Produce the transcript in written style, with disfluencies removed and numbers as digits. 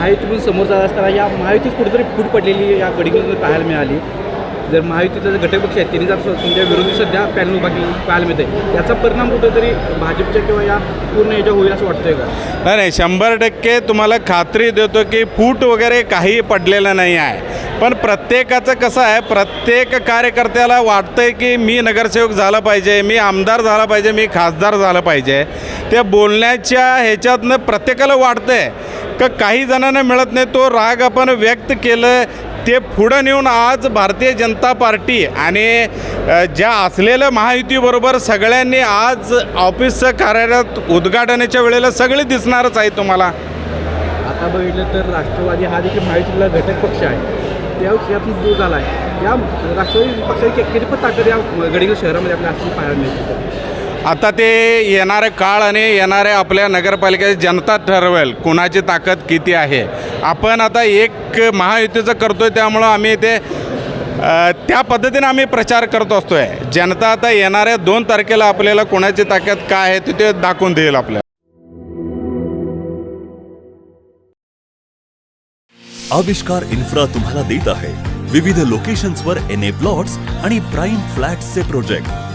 महायुतीतून समोर जात असताना या महायुतीत कुठेतरी फूट पडलेली या गडिंग्लजमध्ये पाहायला मिळाली. जर महायुतीचा जे घटक पक्ष आहेत त्यांनी जर तुमच्या विरोधी सध्या पॅनल उभा केली पाहायला मिळते, याचा परिणाम कुठेतरी भाजपच्या किंवा या पूर्ण याच्या होईल असं वाटतंय का? नाही, 100% तुम्हाला खात्री देतो की फूट वगैरे काही पडलेलं नाही आहे. पण प्रत्येकाचं कसं आहे, प्रत्येक कार्यकर्त्याला वाटतंय की मी नगरसेवक झाला पाहिजे, मी आमदार झाला पाहिजे, मी खासदार झालं पाहिजे. त्या बोलण्याच्या ह्याच्यातनं प्रत्येकाला वाटतंय का काही जणांना मिळत नाही. तो राग आपण व्यक्त केलं, ते पुढं नेऊन आज भारतीय जनता पार्टी आणि ज्या असलेल्या महायुतीबरोबर सगळ्यांनी आज ऑफिसचं कार्यालयात उद्घाटनाच्या वेळेला सगळे दिसणारच आहे तुम्हाला. आता बघितलं तर राष्ट्रवादी हा देखील महायुतीतला घटक पक्ष आहे, यातून दूर झाला आहे. या राष्ट्रवादी पक्षाची किती ताकद या गडिंग्लज शहरामध्ये आपल्या असं पाहायला मिळते? आता ते येणारे काळ आणि येणारे आपल्या नगरपालिकेची जनता ठरवेल कुणाची ताकद किती आहे. आपण आता एक महायुतीचं करतो आहे, त्यामुळं आम्ही ते त्या पद्धतीने आम्ही प्रचार करत असतो आहे. जनता आता येणाऱ्या 2 तारखेला आपल्याला कोणाची ताकद काय आहे ते दाखवून देईल आपल्याला. आविष्कार इन्फ्रा तुम्हाला देत आहे विविध लोकेशन्सवर NA प्लॉट्स आणि प्राइम फ्लॅट्सचे प्रोजेक्ट.